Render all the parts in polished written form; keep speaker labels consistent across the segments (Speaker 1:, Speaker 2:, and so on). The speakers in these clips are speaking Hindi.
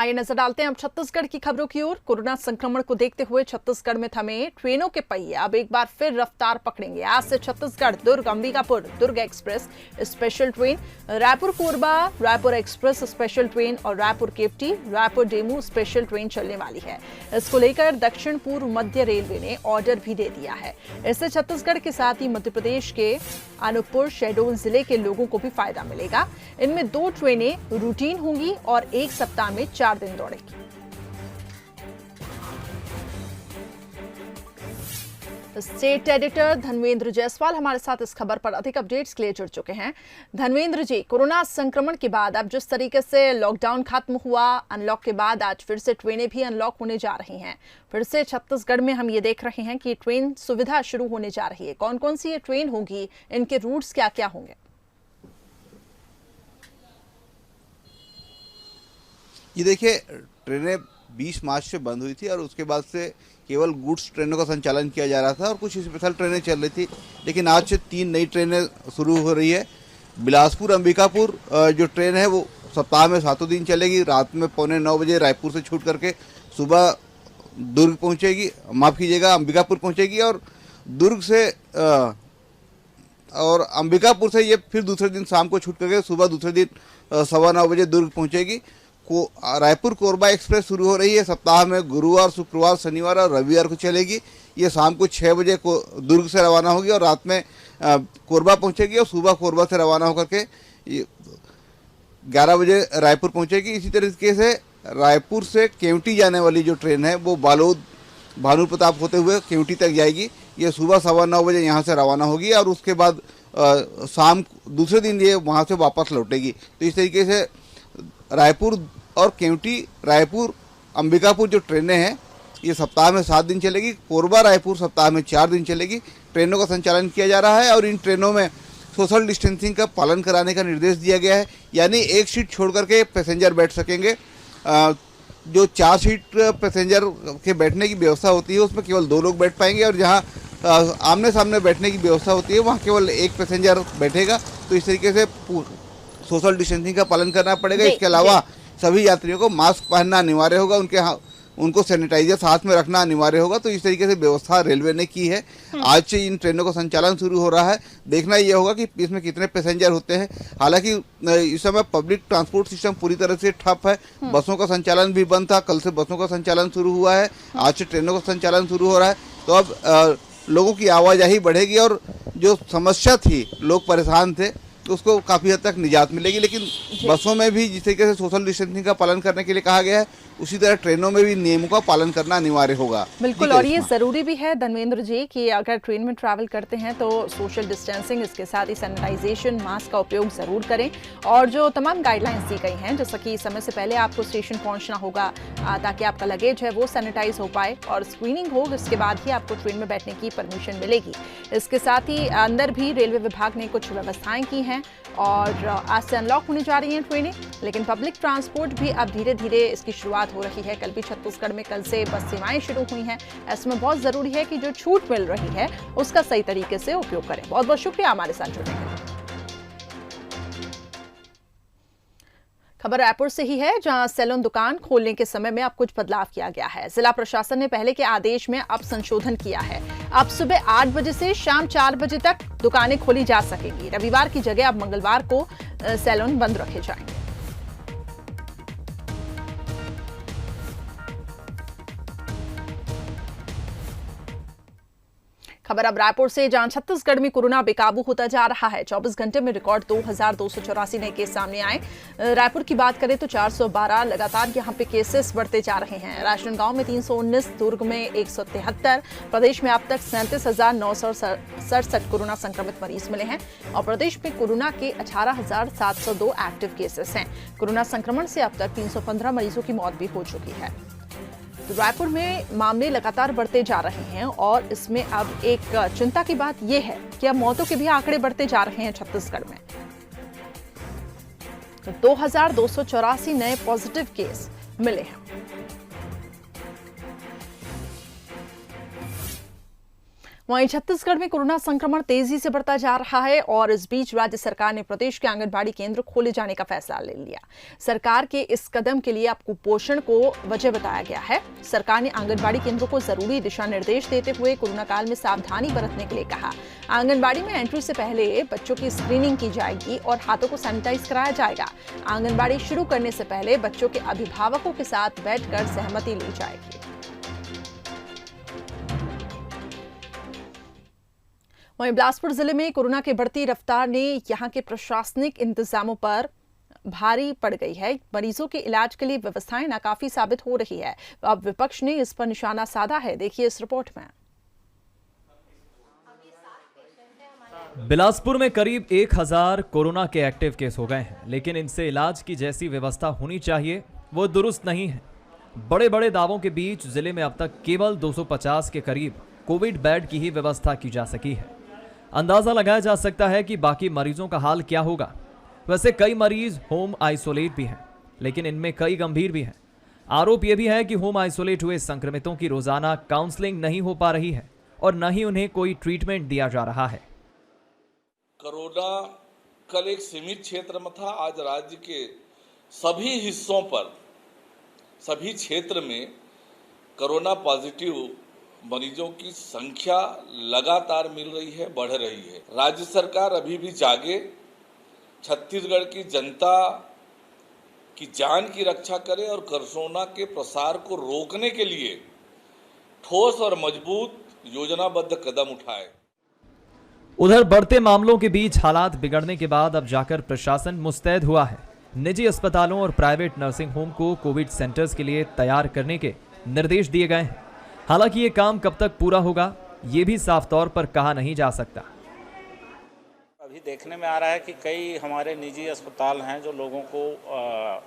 Speaker 1: आइए नजर डालते हैं अब छत्तीसगढ़ की खबरों की ओर। कोरोना संक्रमण को देखते हुए छत्तीसगढ़ में थमे ट्रेनों के पहिए अब एक बार फिर रफ्तार पकड़ेंगे। आज से Chhattisgarh Durg Ambikapur Durg express special train, Raipur Korba Raipur express special train और Raipur Kewti Raipur DEMU special train चलने वाली है। इसको लेकर दक्षिण पूर्व मध्य रेलवे ने ऑर्डर भी दे दिया है। इससे छत्तीसगढ़ के साथ ही मध्य प्रदेश के अनूपपुर शहडोल जिले के लोगों को भी फायदा मिलेगा। इनमें 2 ट्रेनें रूटीन होंगी और एक सप्ताह में 4 दिन दौड़ेगी। स्टेट एडिटर धनवेंद्र जायसवाल हमारे साथ इस खबर पर अधिक अपडेट्स के लिए जुड़ चुके हैं। धनवेंद्र जी, कोरोना संक्रमण के बाद अब जिस तरीके से लॉकडाउन खत्म हुआ, अनलॉक के बाद आज फिर से ट्रेनें भी अनलॉक होने जा रही हैं। फिर से छत्तीसगढ़ में हम ये देख रहे हैं कि ट्रेन सुविधा शुरू होने जा रही है। कौन कौन सी ये ट्रेन होगी, इनके रूट्स क्या क्या होंगे?
Speaker 2: ये देखिए, ट्रेनें 20 मार्च से बंद हुई थी और उसके बाद से केवल गुड्स ट्रेनों का संचालन किया जा रहा था और कुछ स्पेशल ट्रेनें चल रही थी। लेकिन आज से 3 नई ट्रेनें शुरू हो रही है। बिलासपुर अंबिकापुर जो ट्रेन है वो सप्ताह में 7 दिन चलेगी। रात में 8:45 बजे रायपुर से छूट करके सुबह दुर्ग पहुंचेगी, माफ़ कीजिएगा, अंबिकापुर पहुंचेगी और दुर्ग से और अंबिकापुर से ये फिर दूसरे दिन शाम को छूट करके सुबह दूसरे दिन 9:15 बजे दुर्ग पहुंचेगी। रायपुर कोरबा एक्सप्रेस शुरू हो रही है। सप्ताह में गुरुवार, शुक्रवार, शनिवार और रविवार को चलेगी। ये शाम को 6 बजे को दुर्ग से रवाना होगी और रात में कोरबा पहुंचेगी और सुबह कोरबा से रवाना होकर के 11 बजे रायपुर पहुंचेगी। इसी तरीके से रायपुर से केवटी जाने वाली जो ट्रेन है वो बालोद भानु प्रताप होते हुए केवटी तक जाएगी। ये सुबह 9:15 बजे यहाँ से रवाना होगी और उसके बाद शाम दूसरे दिन ये वहाँ से वापस लौटेगी। तो इस तरीके से रायपुर और केवटी रायपुर अंबिकापुर जो ट्रेनें हैं ये सप्ताह में 7 दिन चलेगी। कोरबा रायपुर सप्ताह में 4 दिन चलेगी। ट्रेनों का संचालन किया जा रहा है और इन ट्रेनों में सोशल डिस्टेंसिंग का पालन कराने का निर्देश दिया गया है। यानी एक सीट छोड़ करके पैसेंजर बैठ सकेंगे। जो 4 सीट पैसेंजर के बैठने की व्यवस्था होती है उसमें केवल 2 लोग बैठ पाएंगे और जहाँ आमने सामने बैठने की व्यवस्था होती है वहाँ केवल एक पैसेंजर बैठेगा। तो इस तरीके से सोशल डिस्टेंसिंग का पालन करना पड़ेगा। इसके अलावा सभी यात्रियों को मास्क पहनना अनिवार्य होगा, उनको सैनिटाइजर साथ में रखना अनिवार्य होगा। तो इस तरीके से व्यवस्था रेलवे ने की है। आज से इन ट्रेनों का संचालन शुरू हो रहा है। देखना यह होगा कि इसमें कितने पैसेंजर होते हैं। हालांकि इस समय पब्लिक ट्रांसपोर्ट सिस्टम पूरी तरह से ठप है। बसों का संचालन भी बंद था, कल से बसों का संचालन शुरू हुआ है, आज से ट्रेनों का संचालन शुरू हो रहा है। तो अब लोगों की आवाजाही बढ़ेगी और जो समस्या थी, लोग परेशान थे, तो उसको काफ़ी हद तक निजात मिलेगी। लेकिन बसों में भी जिस तरीके से सोशल डिस्टेंसिंग का पालन करने के लिए कहा गया है, उसी तरह ट्रेनों में भी नियमों का पालन करना अनिवार्य होगा।
Speaker 1: बिल्कुल, और ये जरूरी भी है धनवेंद्र जी कि अगर ट्रेन में ट्रैवल करते हैं तो सोशल डिस्टेंसिंग, इसके साथ ही सैनिटाइजेशन, मास्क का उपयोग जरूर करें। और जो तमाम गाइडलाइंस दी गई हैं, जैसा कि समय से पहले आपको स्टेशन पहुंचना होगा ताकि आपका लगेज है वो सैनिटाइज हो पाए और स्क्रीनिंग हो, इसके बाद ही आपको ट्रेन में बैठने की परमिशन मिलेगी। इसके साथ ही अंदर भी रेलवे विभाग ने कुछ व्यवस्थाएं की हैं और आज से अनलॉक होने जा रही हैं ट्रेनें। लेकिन पब्लिक ट्रांसपोर्ट भी अब धीरे धीरे इसकी शुरुआत हो रही है। कल भी छत्तीसगढ़ में कल से बस सेवाएं शुरू हुई हैं। ऐसे में बहुत जरूरी है कि जो छूट मिल रही है उसका सही तरीके से उपयोग करें। बहुत बहुत शुक्रिया हमारे साथ जुड़ने के लिए। खबर रायपुर से ही है, जहां सैलून दुकान खोलने के समय में अब कुछ बदलाव किया गया है। जिला प्रशासन ने पहले के आदेश में अब संशोधन किया है। अब सुबह 8 बजे से शाम 4 बजे तक दुकानें खोली जा सकेंगी। रविवार की जगह अब मंगलवार को सैलून बंद रखे जाएंगे। खबर अब रायपुर से, जहां छत्तीसगढ़ में कोरोना बेकाबू होता जा रहा है। 24 घंटे में रिकॉर्ड 2284 नए केस सामने आए। रायपुर की बात करें तो 412 लगातार यहां पे केसेस बढ़ते जा रहे हैं। राजनांदगांव में 319, दुर्ग में 173। प्रदेश में अब तक 37,967 कोरोना संक्रमित मरीज मिले हैं और प्रदेश में कोरोना के 18,702 एक्टिव केसेस हैं। कोरोना संक्रमण से अब तक 315 मरीजों की मौत भी हो चुकी है। तो रायपुर में मामले लगातार बढ़ते जा रहे हैं और इसमें अब एक चिंता की बात यह है कि अब मौतों के भी आंकड़े बढ़ते जा रहे हैं छत्तीसगढ़ में। तो 2284 नए पॉजिटिव केस मिले हैं। वहीं छत्तीसगढ़ में कोरोना संक्रमण तेजी से बढ़ता जा रहा है और इस बीच राज्य सरकार ने प्रदेश के आंगनबाड़ी केंद्र खोले जाने का फैसला ले लिया। सरकार के इस कदम के लिए अब कुपोषण को वजह बताया गया है। सरकार ने आंगनबाड़ी केंद्रों को जरूरी दिशा निर्देश देते हुए कोरोना काल में सावधानी बरतने के लिए कहा। आंगनबाड़ी में एंट्री से पहले बच्चों की स्क्रीनिंग की जाएगी और हाथों को सैनिटाइज कराया जाएगा। आंगनबाड़ी शुरू करने से पहले बच्चों के अभिभावकों के साथ बैठकर सहमति ली जाएगी। वहीं बिलासपुर जिले में कोरोना की बढ़ती रफ्तार ने यहां के प्रशासनिक इंतजामों पर भारी पड़ गई है। मरीजों के इलाज के लिए व्यवस्थाएं नाकाफी साबित हो रही है। अब विपक्ष ने इस पर निशाना साधा है। देखिए इस रिपोर्ट में।
Speaker 3: बिलासपुर में करीब 1000 कोरोना के एक्टिव केस हो गए हैं, लेकिन इनसे इलाज की जैसी व्यवस्था होनी चाहिए वो दुरुस्त नहीं है। बड़े बड़े दावों के बीच जिले में अब तक केवल 250 के करीब कोविड बेड की ही व्यवस्था की जा सकी है। अंदाजा लगाया जा सकता है कि बाकी मरीजों का हाल क्या होगा। वैसे कई मरीज होम आइसोलेट भी हैं, लेकिन इनमें कई गंभीर भी हैं। आरोप यह भी है कि होम आइसोलेट हुए संक्रमितों की रोजाना काउंसलिंग नहीं हो पा रही है और न ही उन्हें कोई ट्रीटमेंट दिया जा रहा है।
Speaker 4: कोरोना कल एक सीमित क्षेत्र में था, आज राज्य के सभी हिस्सों पर, सभी क्षेत्र में कोरोना पॉजिटिव मरीजों की संख्या लगातार मिल रही है, बढ़ रही है। राज्य सरकार अभी भी जागे, छत्तीसगढ़ की जनता की जान की रक्षा करे और कोरोना के प्रसार को रोकने के लिए ठोस और मजबूत योजनाबद्ध कदम उठाए।
Speaker 3: उधर बढ़ते मामलों के बीच हालात बिगड़ने के बाद अब जाकर प्रशासन मुस्तैद हुआ है। निजी अस्पतालों और प्राइवेट नर्सिंग होम को कोविड सेंटर्स के लिए तैयार करने के निर्देश दिए गए हैं। हालांकि ये काम कब तक पूरा होगा ये भी साफ तौर पर कहा नहीं जा सकता।
Speaker 5: अभी देखने में आ रहा है कि कई हमारे निजी अस्पताल हैं जो लोगों को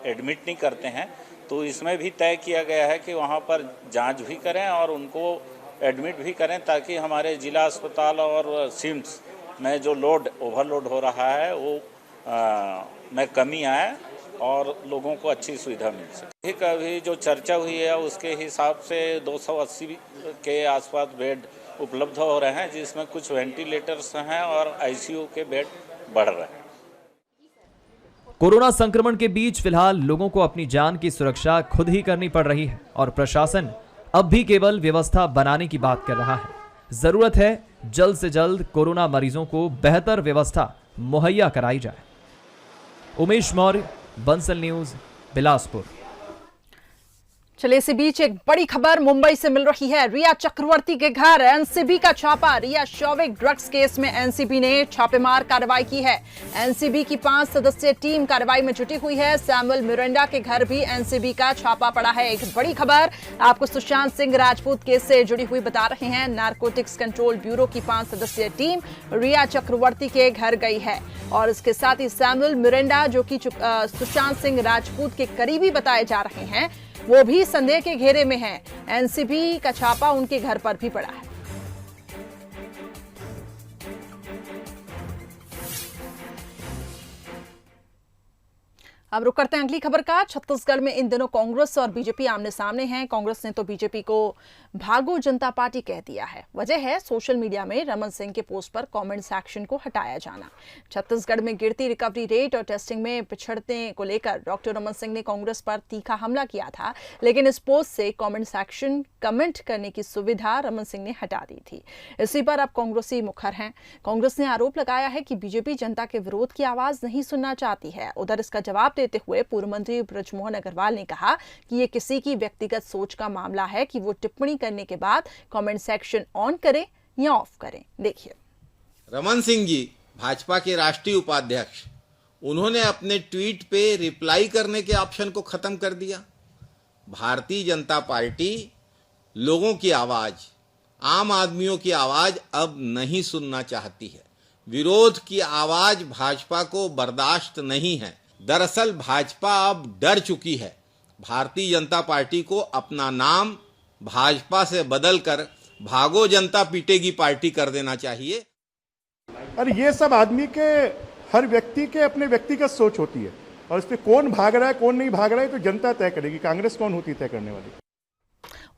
Speaker 5: एडमिट नहीं करते हैं, तो इसमें भी तय किया गया है कि वहां पर जांच भी करें और उनको एडमिट भी करें, ताकि हमारे जिला अस्पताल और सिम्स में जो ओवरलोड हो रहा है वो में कमी आए और लोगों को अच्छी सुविधा मिल सके। अभी जो चर्चा हुई है उसके हिसाब से 280 के आसपास बेड उपलब्ध हो रहे हैं, जिसमें कुछ वेंटिलेटर्स हैं और आईसीयू के बेड बढ़ रहे हैं।
Speaker 3: कोरोना संक्रमण के बीच फिलहाल लोगों को अपनी जान की सुरक्षा खुद ही करनी पड़ रही है और प्रशासन अब भी केवल व्यवस्था बनाने की बात कर रहा है। जरूरत है जल्द से जल्द कोरोना मरीजों को बेहतर व्यवस्था मुहैया कराई जाए। उमेश मौर्य, बंसल न्यूज, बिलासपुर।
Speaker 1: चलिए इसी बीच एक बड़ी खबर मुंबई से मिल रही है। रिया चक्रवर्ती के घर एनसीबी का छापा। रिया शौविक ड्रग्स केस में एनसीबी ने छापेमार कार्रवाई की है। एनसीबी की 5 सदस्यीय टीम कार्रवाई में जुटी हुई है। सैमुअल मिरांडा के घर भी एनसीबी का छापा पड़ा है। एक बड़ी खबर आपको सुशांत सिंह राजपूत केस से जुड़ी हुई बता रहे हैं। नारकोटिक्स कंट्रोल ब्यूरो की 5 सदस्यीय टीम रिया चक्रवर्ती के घर गई है और इसके साथ ही सैमुअल मिरांडा जो कि सुशांत सिंह राजपूत के करीबी बताए जा रहे हैं, वो भी संदेह के घेरे में हैं। एनसीबी का छापा उनके घर पर भी पड़ा है। अब रुक करते हैं अगली खबर का। छत्तीसगढ़ में इन दिनों कांग्रेस और बीजेपी आमने सामने हैं। कांग्रेस ने तो बीजेपी को भागो जनता पार्टी कह दिया है। वजह है सोशल मीडिया में रमन सिंह के पोस्ट पर कमेंट सेक्शन को हटाया जाना। छत्तीसगढ़ में गिरती रिकवरी रेट और टेस्टिंग में पिछड़ने को लेकर डॉक्टर रमन सिंह ने कांग्रेस पर तीखा हमला किया था, लेकिन इस पोस्ट से कमेंट सेक्शन कमेंट करने की सुविधा रमन सिंह ने हटा दी थी। इसी पर अब कांग्रेसी मुखर हैं। कांग्रेस ने आरोप लगाया है कि बीजेपी जनता के विरोध की आवाज नहीं सुनना चाहती है। उधर इसका जवाब देते हुए पूर्व मंत्री बृजमोहन अग्रवाल ने कहा कि ये किसी की व्यक्तिगत सोच का मामला है कि वो टिप्पणी करने के बाद कमेंट सेक्शन ऑन करें या ऑफ करें। देखिए,
Speaker 6: रमन सिंह जी भाजपा के राष्ट्रीय उपाध्यक्ष, उन्होंने अपने ट्वीट पे रिप्लाई करने के ऑप्शन को खत्म कर दिया। भारतीय जनता पार्टी लोगों की आवाज, आम आदमियों की आवाज अब नहीं सुनना चाहती है। विरोध की आवाज भाजपा को बर्दाश्त नहीं है। दरअसल भाजपा अब डर चुकी है। भारतीय जनता पार्टी को अपना नाम भाजपा से बदलकर भागो जनता पीटेगी पार्टी कर देना चाहिए।
Speaker 7: और ये सब आदमी के, हर व्यक्ति के अपने व्यक्तिगत सोच होती है और इस पे कौन भाग रहा है कौन नहीं भाग रहा है तो जनता तय करेगी। कांग्रेस कौन होती तय करने वाली।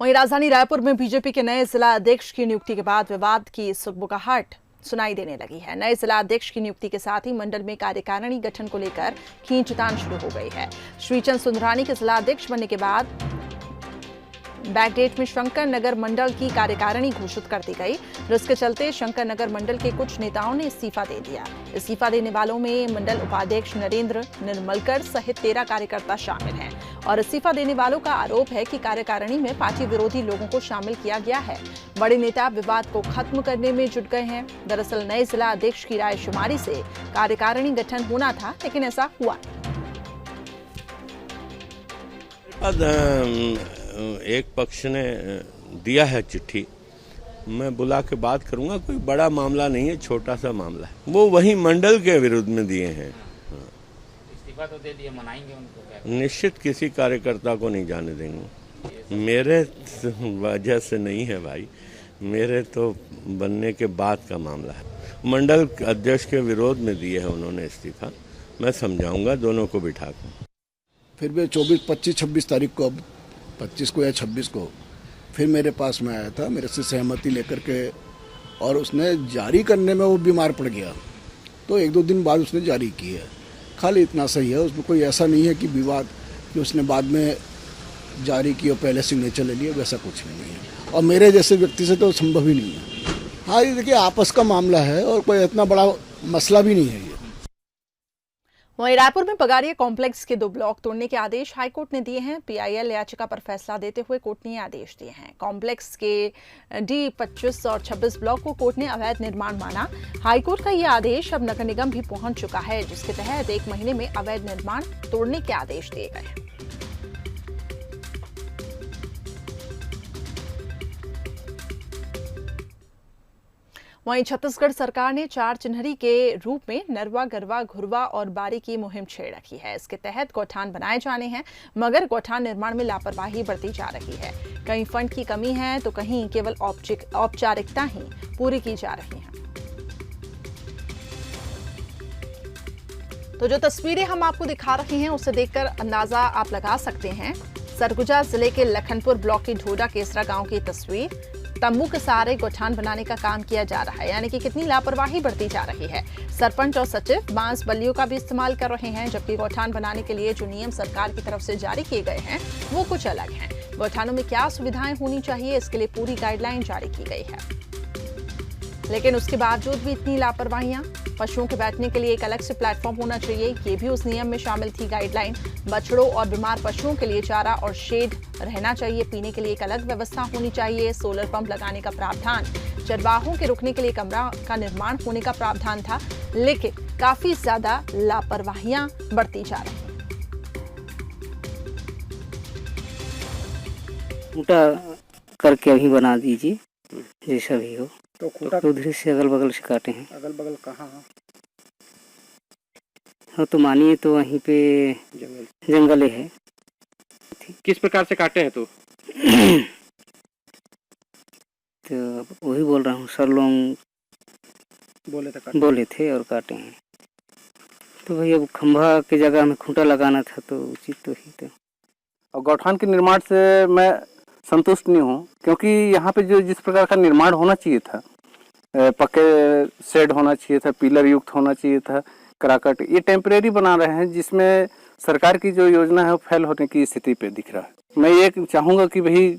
Speaker 1: वहीं राजधानी रायपुर में बीजेपी के नए जिला अध्यक्ष की नियुक्ति के बाद विवाद की सुगबुगाहट सुनाई देने लगी है। नए जिला अध्यक्ष की नियुक्ति के साथ ही मंडल में कार्यकारिणी गठन को लेकर खींचतान शुरू हो गई है। श्रीचंद सुंदरानी के जिला अध्यक्ष बनने के बाद बैकडेट में शंकर नगर मंडल की कार्यकारिणी घोषित कर दी गई, जिसके चलते शंकर नगर मंडल के कुछ नेताओं ने इस्तीफा दे दिया। इस्तीफा देने वालों में मंडल उपाध्यक्ष नरेंद्र निर्मलकर सहित 13 कार्यकर्ता शामिल हैं और इस्तीफा देने वालों का आरोप है कि कार्यकारिणी में पार्टी विरोधी लोगों को शामिल किया गया है। बड़े नेता विवाद को खत्म करने में जुट गए हैं। दरअसल नए जिला अध्यक्ष की रायशुमारी से कार्यकारिणी गठन होना था, लेकिन ऐसा हुआ
Speaker 8: एक पक्ष ने दिया है चिट्ठी, मैं बुला के बात करूंगा। कोई बड़ा मामला नहीं है, छोटा सा मामला है। वो वही मंडल के विरुद्ध में दिए हैं।
Speaker 5: इस्तीफा तो दे दिए, मनाएंगे उनको?
Speaker 8: निश्चित किसी कार्यकर्ता को नहीं जाने देंगे। मेरे वजह से नहीं है भाई, मेरे तो बनने के बाद का मामला है। मंडल अध्यक्ष के विरोध में दिए है उन्होंने इस्तीफा। मैं समझाऊंगा दोनों को बिठा कर।
Speaker 9: फिर भी 24, 25, 26 तारीख को, अब 25 को या 26 को फिर मेरे पास में आया था, मेरे से सहमति लेकर के, और उसने जारी करने में वो बीमार पड़ गया तो 1-2 दिन बाद उसने जारी की है। खाली इतना सही है, उसमें कोई ऐसा नहीं है कि विवाद कि उसने बाद में जारी की और पहले सिग्नेचर ले लिया, वैसा कुछ भी नहीं है। और मेरे जैसे व्यक्ति से तो संभव ही नहीं है। हाँ, ये देखिए आपस का मामला है और कोई इतना बड़ा मसला भी नहीं है ये।
Speaker 1: वहीं रायपुर में बगाड़िया कॉम्प्लेक्स के 2 ब्लॉक तोड़ने के आदेश हाईकोर्ट ने दिए हैं। पीआईएल याचिका पर फैसला देते हुए कोर्ट ने आदेश दिए हैं। कॉम्प्लेक्स के डी 25 और 26 ब्लॉक को कोर्ट ने अवैध निर्माण माना। हाईकोर्ट का यह आदेश अब नगर निगम भी पहुंच चुका है, जिसके तहत 1 महीने में अवैध निर्माण तोड़ने के आदेश दिए गए हैं। वहीं छत्तीसगढ़ सरकार ने 4 चिन्हरी के रूप में नरवा, गरवा, घुरवा और बारी की मुहिम छेड़ रखी है। इसके तहत गौठान बनाए जाने हैं, मगर गौठान निर्माण में लापरवाही बरती जा रही है। कहीं फंड की कमी है तो कहीं केवल औपचारिकता ही पूरी की जा रही है। तो जो तस्वीरें हम आपको दिखा रहे हैं उसे देखकर अंदाजा आप लगा सकते हैं। सरगुजा जिले के लखनपुर ब्लॉक की ढोडा केसरा गांव की तस्वीर। तंबू के सहारे गौठान बनाने का काम किया जा रहा है, यानी कि कितनी लापरवाही बरती जा रही है। सरपंच और सचिव बांस बल्लियों का भी इस्तेमाल कर रहे हैं, जबकि गौठान बनाने के लिए जो नियम सरकार की तरफ से जारी किए गए हैं वो कुछ अलग हैं। गौठानों में क्या सुविधाएं होनी चाहिए, इसके लिए पूरी गाइडलाइन जारी की गई है, लेकिन उसके बावजूद भी इतनी लापरवाहियां। पशुओं के बैठने के लिए एक अलग से प्लेटफॉर्म होना चाहिए, ये भी उस नियम में शामिल थी गाइडलाइन। बछड़ों और बीमार पशुओं के लिए चारा और शेड रहना चाहिए। पीने के लिए एक अलग व्यवस्था होनी चाहिए। सोलर पंप लगाने का प्रावधान, चरवाहों के रुकने के लिए कमरा का निर्माण होने का प्रावधान था, लेकिन काफी ज्यादा लापरवाहियां बरती जा रही हैं।
Speaker 10: खूंटा करके अभी बना दीजिए, जैसा भी हो। तो खूंटा तो उधर से अगल बगल से काटे हैं।
Speaker 9: अगल बगल कहाँ?
Speaker 10: हाँ, तो मानिए तो वहीं पे जंगल है।
Speaker 11: किस प्रकार से काटे हैं? तो
Speaker 10: वही बोल रहा हूँ, सर लोग बोले थे और काटे हैं। तो भाई अब खंभा की जगह में खूंटा लगाना था तो उचित तो ही था।
Speaker 11: और गौठान के निर्माण से मैं संतुष्ट नहीं हूँ, क्योंकि यहाँ पे जो जिस प्रकार का निर्माण होना चाहिए था, पक्के शेड होना चाहिए था, पिलर युक्त होना चाहिए था, कराकट, ये टेम्परेरी बना रहे हैं, जिसमें सरकार की जो योजना है वो फेल होने की स्थिति पे दिख रहा है। मैं ये चाहूँगा कि भाई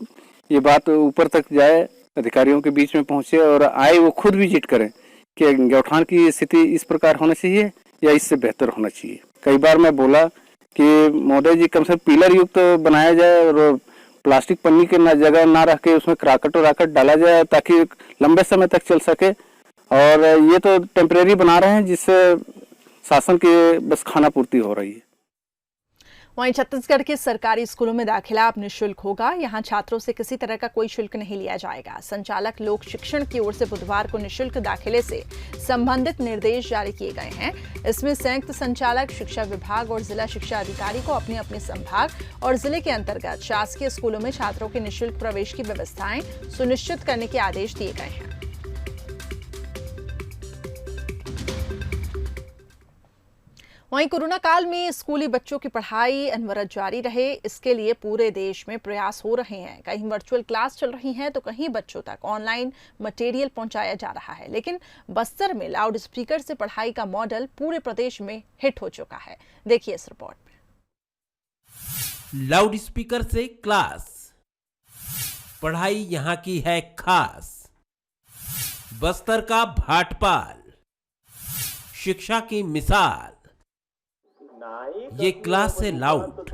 Speaker 11: ये बात ऊपर तक जाए, अधिकारियों के बीच में पहुँचे और आए वो खुद विजिट करें कि गौठान की स्थिति इस प्रकार होना चाहिए या इससे बेहतर होना चाहिए। कई बार मैं बोला कि महोदय जी कम से कम पिलर युक्त बनाया जाए और प्लास्टिक पन्नी के जगह ना रख के उसमें कराकट वराकट डाला जाए ताकि लंबे समय तक चल सके। और ये तो टेम्परेरी बना रहे हैं जिससे शासन की बस खाना पूर्ति हो रही है।
Speaker 1: वहीं छत्तीसगढ़ के सरकारी स्कूलों में दाखिला अब निःशुल्क होगा। यहां छात्रों से किसी तरह का कोई शुल्क नहीं लिया जाएगा। संचालक लोक शिक्षण की ओर से बुधवार को निःशुल्क दाखिले से संबंधित निर्देश जारी किए गए हैं। इसमें संयुक्त संचालक शिक्षा विभाग और जिला शिक्षा अधिकारी को अपने अपने संभाग और जिले के अंतर्गत शासकीय स्कूलों में छात्रों के निःशुल्क प्रवेश की व्यवस्थाएं सुनिश्चित करने के आदेश दिए गए हैं। वहीं कोरोना काल में स्कूली बच्चों की पढ़ाई अनवरत जारी रहे, इसके लिए पूरे देश में प्रयास हो रहे हैं। कहीं वर्चुअल क्लास चल रही हैं तो कहीं बच्चों तक ऑनलाइन मटेरियल पहुंचाया जा रहा है। लेकिन बस्तर में लाउड स्पीकर से पढ़ाई का मॉडल पूरे प्रदेश में हिट हो चुका है। देखिए इस रिपोर्ट में।
Speaker 12: लाउड स्पीकर से क्लास, पढ़ाई यहाँ की है खास। बस्तर का भाटपाल, शिक्षा की मिसाल। ये क्लास से लाउड,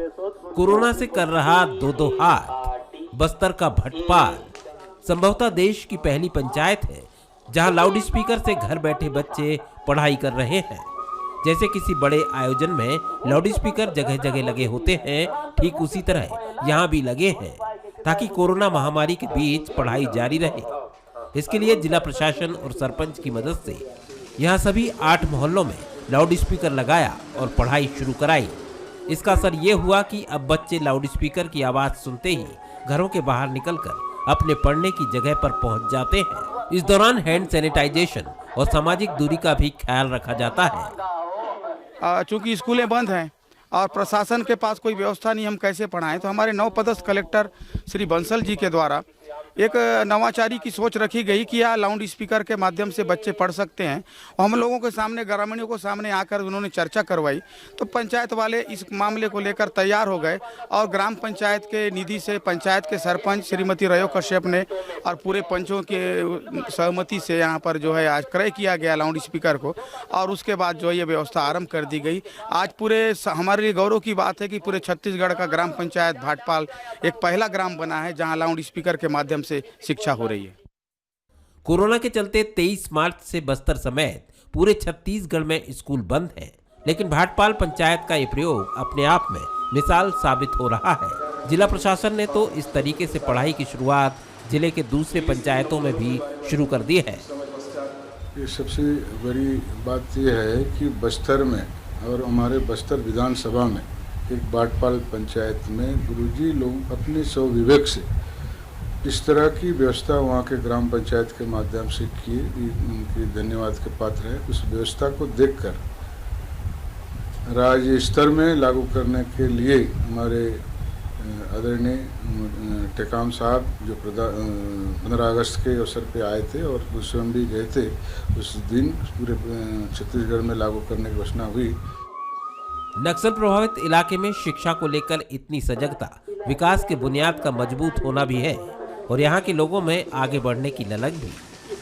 Speaker 12: कोरोना से कर रहा दो हाथ। बस्तर का भटपाल संभवतः देश की पहली पंचायत है जहां लाउड स्पीकर से घर बैठे बच्चे पढ़ाई कर रहे हैं। जैसे किसी बड़े आयोजन में लाउड स्पीकर जगह जगह लगे होते हैं, ठीक उसी तरह यहाँ भी लगे हैं ताकि कोरोना महामारी के बीच पढ़ाई जारी रहे। इसके लिए जिला प्रशासन और सरपंच की मदद से यहाँ सभी 8 मोहल्लों में लाउड स्पीकर लगाया और पढ़ाई शुरू कराई। इसका असर ये हुआ कि अब बच्चे लाउड स्पीकर की आवाज सुनते ही घरों के बाहर निकलकर अपने पढ़ने की जगह पर पहुंच जाते हैं। इस दौरान हैंड सैनिटाइजेशन और सामाजिक दूरी का भी ख्याल रखा जाता है।
Speaker 13: चूंकि स्कूलें बंद हैं और प्रशासन के पास कोई व्यवस्था नहीं, हम कैसे पढ़ाएं, तो हमारे नवपदस्थ कलेक्टर श्री बंसल जी के द्वारा एक नवाचारी की सोच रखी गई कि यह लाउड स्पीकर के माध्यम से बच्चे पढ़ सकते हैं। और हम लोगों के सामने, ग्रामीणों को सामने आकर उन्होंने चर्चा करवाई तो पंचायत वाले इस मामले को लेकर तैयार हो गए और ग्राम पंचायत के निधि से पंचायत के सरपंच श्रीमती रयो कश्यप ने और पूरे पंचों के सहमति से यहाँ पर जो है आज क्रय किया गया लाउड स्पीकर को, और उसके बाद जो है ये व्यवस्था आरम्भ कर दी गई। आज पूरे हमारे लिए गौरव की बात है कि पूरे छत्तीसगढ़ का ग्राम पंचायत भाटपाल एक पहला ग्राम बना है जहाँ लाउड स्पीकर के माध्यम से शिक्षा हो रही है।
Speaker 12: कोरोना के चलते 23 मार्च से बस्तर समेत पूरे छत्तीसगढ़ में स्कूल बंद हैं, लेकिन भाटपाल पंचायत का ये प्रयोग अपने आप में मिसाल साबित हो रहा है। जिला प्रशासन ने तो इस तरीके से पढ़ाई की शुरुआत जिले के दूसरे पंचायतों में भी शुरू कर दी है।
Speaker 14: ये सबसे बड़ी बात यह है कि बस्तर में और हमारे बस्तर विधानसभा में एक भाटपाल पंचायत में गुरुजी लोग अपने स्वविवेक से इस तरह की व्यवस्था वहाँ के ग्राम पंचायत के माध्यम से की, उनकी धन्यवाद के पात्र है। उस व्यवस्था को देखकर राज्य स्तर में लागू करने के लिए हमारे आदरणीय टेकाम साहब जो 15 अगस्त के अवसर पे आए थे और स्वयं भी गए थे, उस दिन पूरे छत्तीसगढ़ में लागू करने की घोषणा हुई।
Speaker 12: नक्सल प्रभावित इलाके में शिक्षा को लेकर इतनी सजगता विकास के बुनियाद का मजबूत होना भी है और यहाँ के लोगों में आगे बढ़ने की ललक भी।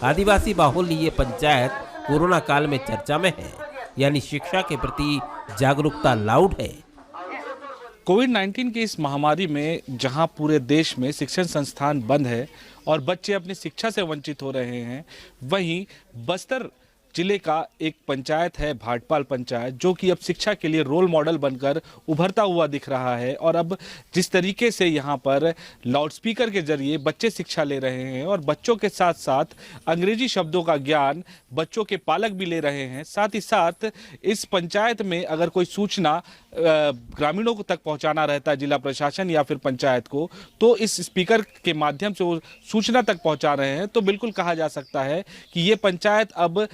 Speaker 12: आदिवासी बाहुल्य ये पंचायत कोरोना काल में चर्चा में है, यानी शिक्षा के प्रति जागरूकता लाउड है।
Speaker 15: कोविड-19 की इस महामारी में जहां पूरे देश में शिक्षण संस्थान बंद है और बच्चे अपनी शिक्षा से वंचित हो रहे हैं, वहीं बस्तर जिले का एक पंचायत है भाटपाल पंचायत, जो कि अब शिक्षा के लिए रोल मॉडल बनकर उभरता हुआ दिख रहा है। और अब जिस तरीके से यहाँ पर लाउडस्पीकर के जरिए बच्चे शिक्षा ले रहे हैं और बच्चों के साथ साथ अंग्रेजी शब्दों का ज्ञान बच्चों के पालक भी ले रहे हैं। साथ ही साथ इस पंचायत में अगर कोई सूचना ग्रामीणों को तक पहुंचाना रहता है जिला प्रशासन या फिर पंचायत को, तो इस स्पीकर के माध्यम से वो सूचना तक पहुंचा रहे हैं। तो बिल्कुल कहा जा सकता है कि ये पंचायत अब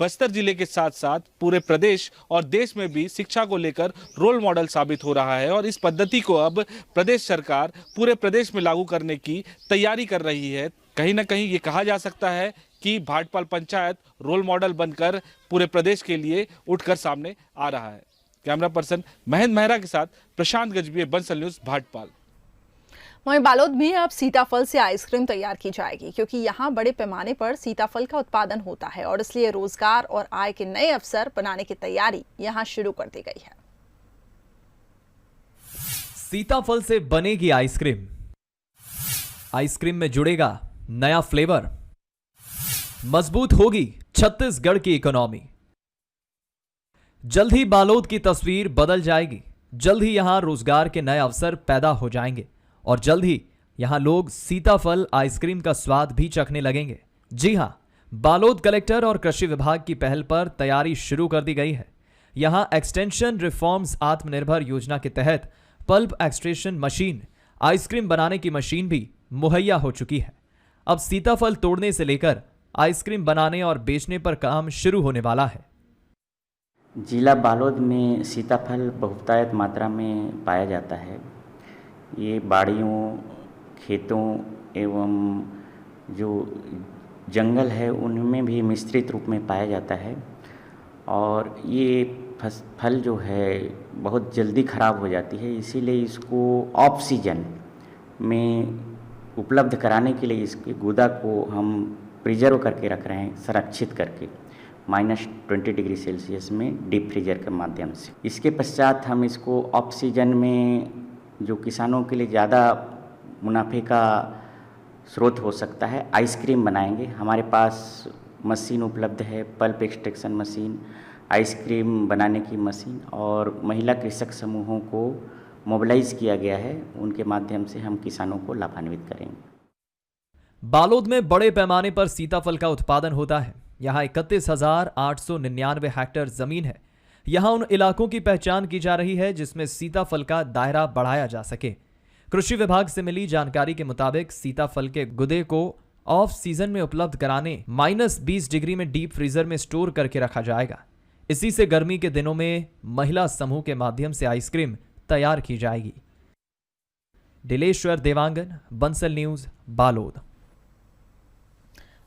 Speaker 15: बस्तर जिले के साथ साथ पूरे प्रदेश और देश में भी शिक्षा को लेकर रोल मॉडल साबित हो रहा है। और इस पद्धति को अब प्रदेश सरकार पूरे प्रदेश में लागू करने की तैयारी कर रही है। कहीं ना कहीं ये कहा जा सकता है कि भाटपाल पंचायत रोल मॉडल बनकर पूरे प्रदेश के लिए उठकर सामने आ रहा है। कैमरा पर्सन महेंद्र मेहरा के साथ प्रशांत गजबीय, बंसल न्यूज, भाटपाल।
Speaker 1: वहीं बालोद में अब सीताफल से आइसक्रीम तैयार की जाएगी, क्योंकि यहाँ बड़े पैमाने पर सीताफल का उत्पादन होता है और इसलिए रोजगार और आय के नए अवसर बनाने की तैयारी यहाँ शुरू कर दी गई है।
Speaker 3: सीताफल से बनेगी आइसक्रीम, आइसक्रीम में जुड़ेगा नया फ्लेवर, मजबूत होगी छत्तीसगढ़ की इकोनॉमी। जल्द ही बालोद की तस्वीर बदल जाएगी, जल्द ही यहां रोजगार के नए अवसर पैदा हो जाएंगे और जल्द ही यहां लोग सीताफल आइसक्रीम का स्वाद भी चखने लगेंगे। जी हां, बालोद कलेक्टर और कृषि विभाग की पहल पर तैयारी शुरू कर दी गई है। यहां एक्सटेंशन रिफॉर्म्स आत्मनिर्भर योजना के तहत पल्प एक्सट्रेशन मशीन, आइसक्रीम बनाने की मशीन भी मुहैया हो चुकी है। अब सीताफल तोड़ने से लेकर आइसक्रीम बनाने और बेचने पर काम शुरू होने वाला है।
Speaker 16: जिला बालोद में सीताफल बहुतायत मात्रा में पाया जाता है। ये बाड़ियों, खेतों एवं जो जंगल है उनमें भी मिश्रित रूप में पाया जाता है और ये फल जो है बहुत जल्दी ख़राब हो जाती है, इसीलिए इसको ऑफ सीजन में उपलब्ध कराने के लिए इसके गुदा को हम प्रिजर्व करके रख रहे हैं, संरक्षित करके -20 डिग्री सेल्सियस में डीप फ्रीजर के माध्यम से। इसके पश्चात हम इसको ऑफ सीजन में जो किसानों के लिए ज़्यादा मुनाफे का स्रोत हो सकता है, आइसक्रीम बनाएंगे। हमारे पास मशीन उपलब्ध है, पल्प एक्सट्रैक्शन मशीन, आइसक्रीम बनाने की मशीन, और महिला कृषक समूहों को मोबिलाइज किया गया है। उनके माध्यम से हम किसानों को लाभान्वित करेंगे।
Speaker 3: बालोद में बड़े पैमाने पर सीताफल का उत्पादन होता है। यहाँ 31,899 हेक्टेयर जमीन है। यहाँ उन इलाकों की पहचान की जा रही है जिसमें सीताफल का दायरा बढ़ाया जा सके। कृषि विभाग से मिली जानकारी के मुताबिक सीताफल के गुदे को ऑफ सीजन में उपलब्ध कराने -20 डिग्री में डीप फ्रीजर में स्टोर करके रखा जाएगा। इसी से गर्मी के दिनों में महिला समूह के माध्यम से आइसक्रीम तैयार की जाएगी। दिलेश्वर देवांगन, बंसल न्यूज, बालोद।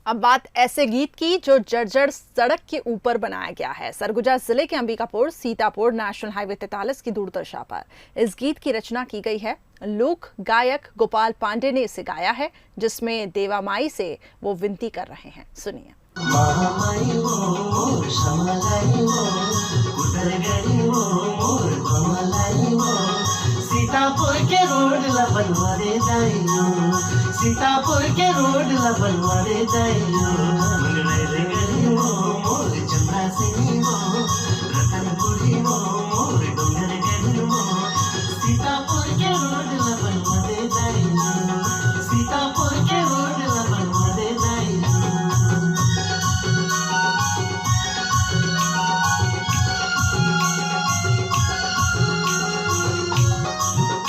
Speaker 1: अब बात ऐसे गीत की जो जर्जर सड़क के ऊपर बनाया गया है। सरगुजा जिले के अंबिकापुर सीतापुर नेशनल हाईवे 43 की दूरदर्शा पर इस गीत की रचना की गई है। लोक गायक गोपाल पांडे ने इसे गाया है, जिसमें देवा माई से वो विनती कर रहे हैं। सुनिए।
Speaker 17: सीतापुर के रोड ला बनवारे जाइयो, सीतापुर के रोड ला बनवारे जाइयो, मंगले गली मोर चंद्रा सिंह रतनपुरी मोर डोंगर गली सीतापुर के रोड